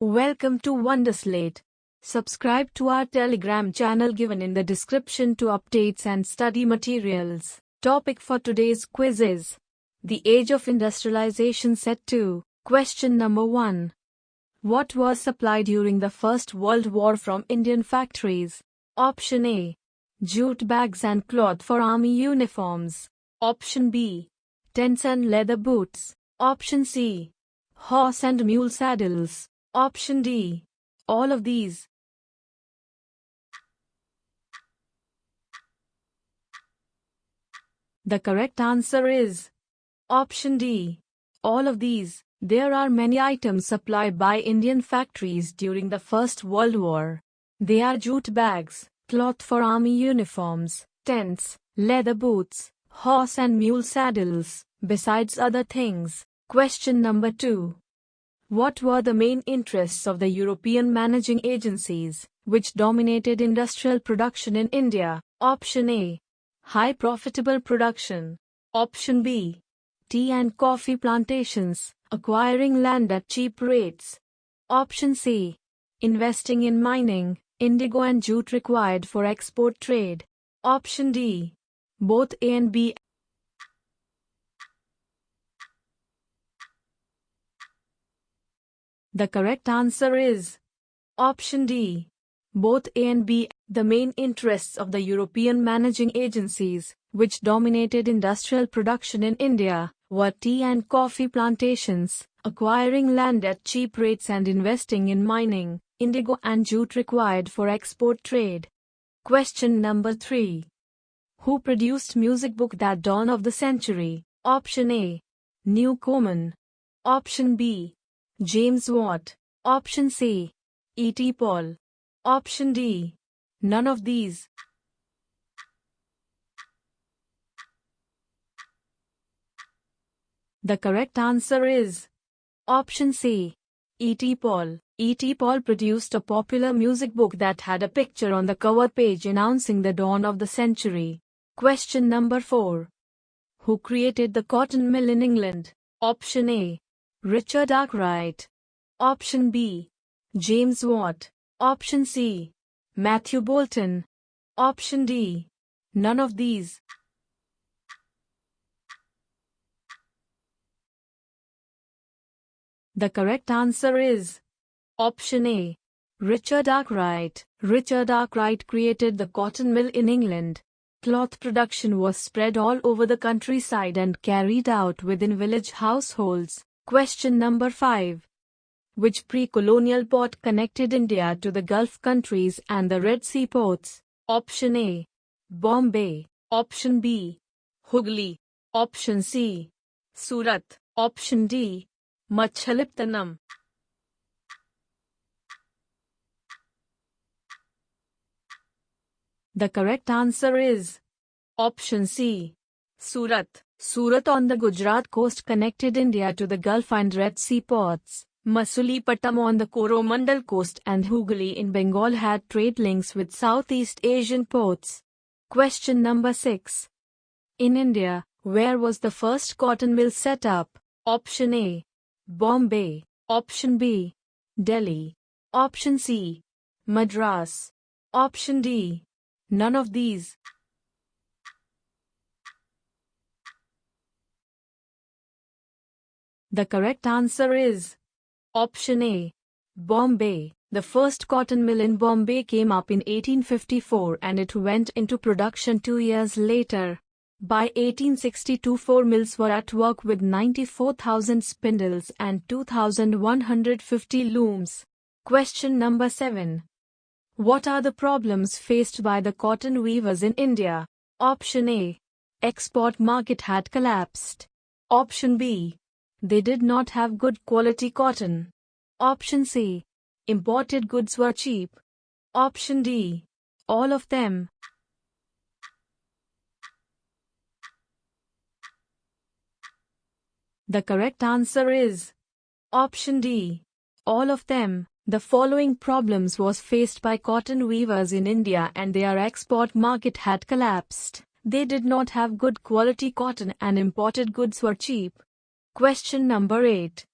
Welcome to Wonderslate. Subscribe to our Telegram channel given in the description to updates and study materials. Topic for today's quiz is the age of industrialization. Set 2. Question number 1. What was supplied during the First World War from Indian factories? Option A. Jute bags and cloth for army uniforms. Option B. Tents and leather boots. Option C. Horse and mule saddles. Option D. All of these. The correct answer is Option D. All of these. There are many items supplied by Indian factories during the First World War. They are jute bags, cloth for army uniforms, tents, leather boots, horse and mule saddles, besides other things. Question number 2. What were the main interests of the European managing agencies, which dominated industrial production in India? Option A. High profitable production. Option B. Tea and coffee plantations, acquiring land at cheap rates. Option C. Investing in mining, indigo and jute required for export trade. Option D. Both A and B. The correct answer is Option D. Both A and B. The main interests of the European managing agencies, which dominated industrial production in India, were tea and coffee plantations, acquiring land at cheap rates and investing in mining, indigo and jute required for export trade. Question number 3. Who produced music book That Dawn of the Century? Option A. Newcomen. Option B. James Watt. Option C. E.T. Paul. Option D. None of these. The correct answer is Option C. E.T. Paul. E.T. Paul produced a popular music book that had a picture on the cover page announcing the dawn of the century. Question number 4. Who created the cotton mill in England? Option A. Richard Arkwright. Option B. James Watt. Option C. Matthew Boulton. Option D. None of these. The correct answer is Option A. Richard Arkwright. Richard Arkwright created the cotton mill in England. Cloth production was spread all over the countryside and carried out within village households. Question number 5. Which pre-colonial port connected India to the Gulf countries and the Red Sea ports? Option A. Bombay. Option B. Hooghly. Option C. Surat. Option D. Machilipatnam. The correct answer is Option C. Surat. Surat on the Gujarat coast connected India to the Gulf and Red Sea ports. Masulipatam on the Coromandel coast and Hooghly in Bengal had trade links with Southeast Asian ports. Question number 6. In India, where was the first cotton mill set up? Option A. Bombay. Option B. Delhi. Option C. Madras. Option D. None of these. The correct answer is Option A. Bombay. The first cotton mill in Bombay came up in 1854 and it went into production 2 years later. By 1862, 4 mills were at work with 94,000 spindles and 2,150 looms. Question number 7. What are the problems faced by the cotton weavers in India? Option A. Export market had collapsed. Option B. They did not have good quality cotton. Option C. Imported goods were cheap. Option D. All of them. The correct answer is Option D. All of them. The following problems was faced by cotton weavers in India and their export market had collapsed. They did not have good quality cotton and imported goods were cheap. Question number 8.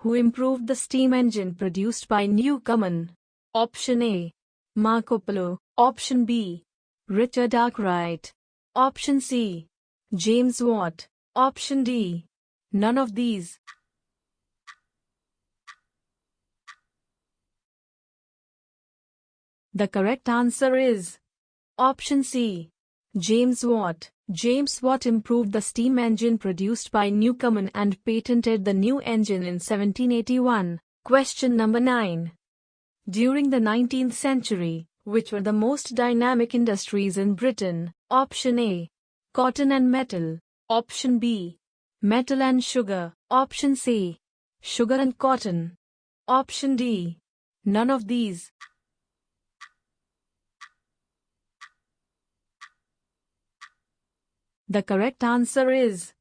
Who improved the steam engine produced by Newcomen? Option A. Marco Polo. Option B. Richard Arkwright. Option C. James Watt. Option D. None of these. The correct answer is option C. James Watt. James Watt improved the steam engine produced by Newcomen and patented the new engine in 1781. Question number 9. During the 19th century, which were the most dynamic industries in Britain? Option A. Cotton and metal. Option B. Metal and sugar. Option C. Sugar and cotton. Option D. None of these. The correct answer is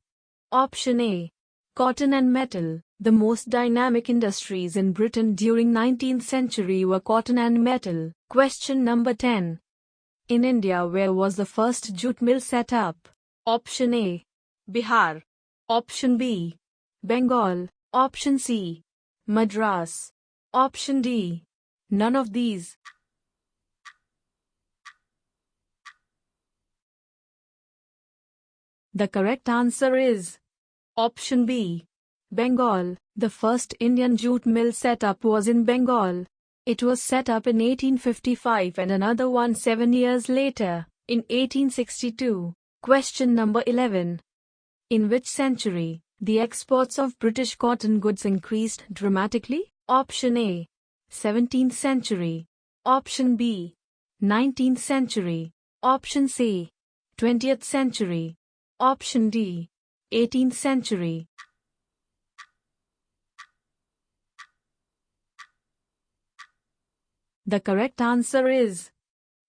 option A. Cotton and metal. The most dynamic industries in Britain during 19th century were cotton and metal. Question number 10. In India, where was the first jute mill set up? Option A. Bihar. Option B. Bengal. Option C. Madras. Option D. None of these. The correct answer is option B. Bengal. The first Indian jute mill set up was in Bengal. It was set up in 1855 and another one 7 years later, in 1862. Question number 11. In which century, the exports of British cotton goods increased dramatically? Option A. 17th century. Option B. 19th century. Option C. 20th century. Option D. 18th century. The correct answer is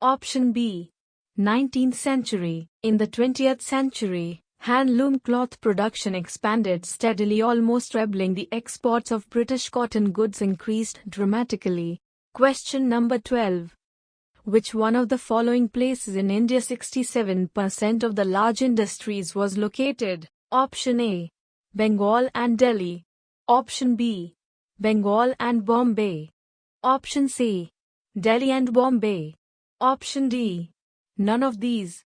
option B. 19th century. In the 20th century, handloom cloth production expanded steadily, almost trebling. The exports of British cotton goods increased dramatically. Question number 12. Which one of the following places in India 67% of the large industries was located? Option A. Bengal and Delhi. Option B. Bengal and Bombay. Option C. Delhi and Bombay. Option D. None of these.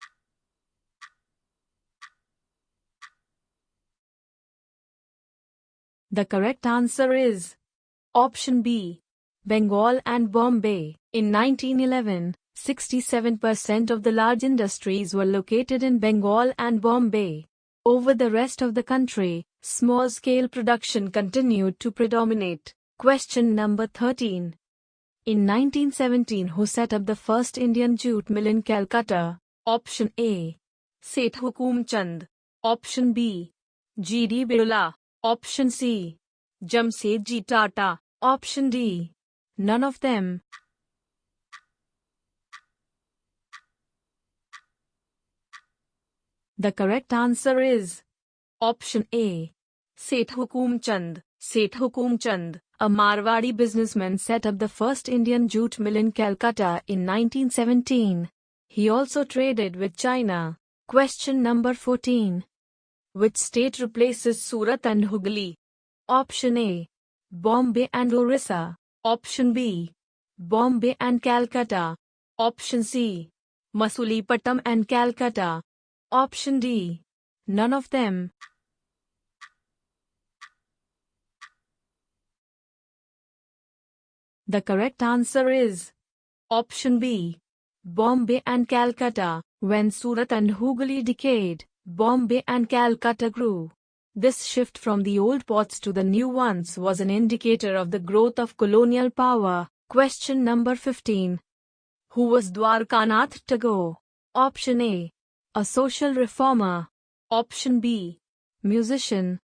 The correct answer is option B. Bengal and Bombay. In 1911, 67% of the large industries were located in Bengal and Bombay. Over the rest of the country, small-scale production continued to predominate. Question number 13. In 1917, who set up the first Indian jute mill in Calcutta? Option A. Seth Hukumchand. Option B. G.D. Birla. Option C. Jamsetji Tata. Option D. None of them. The correct answer is option A. Seth Hukumchand. Seth Hukumchand, a Marwadi businessman, set up the first Indian jute mill in Calcutta in 1917. He also traded with China. Question number 14. Which state replaces Surat and Hooghly? Option A. Bombay and Orissa. Option B. Bombay and Calcutta. Option C. Masulipatam and Calcutta. Option D. None of them. The correct answer is option B. Bombay and Calcutta. When Surat and Hooghly decayed, Bombay and Calcutta grew. This shift from the old ports to the new ones was an indicator of the growth of colonial power. Question number 15. Who was Dwarkanath Tagore? Option A. A social reformer. Option B. Musician.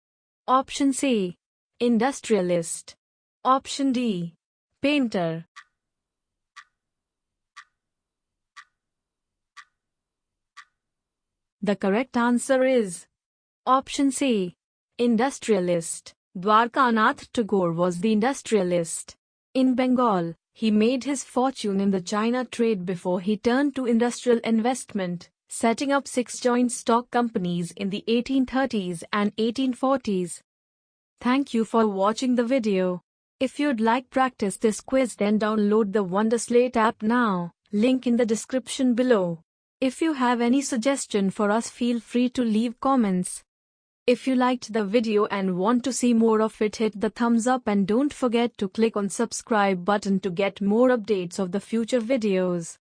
Option C. Industrialist. Option D. Painter. The correct answer is option C. Industrialist. Dwarkanath Tagore was the industrialist. In Bengal, he made his fortune in the China trade before he turned to industrial investment, setting up 6 joint stock companies in the 1830s and 1840s. Thank you for watching the video. If you'd like practice this quiz, then download the Wonderslate app now, link in the description below. If you have any suggestion for us, feel free to leave comments. If you liked the video and want to see more of it, hit the thumbs up and don't forget to click on subscribe button to get more updates of the future videos.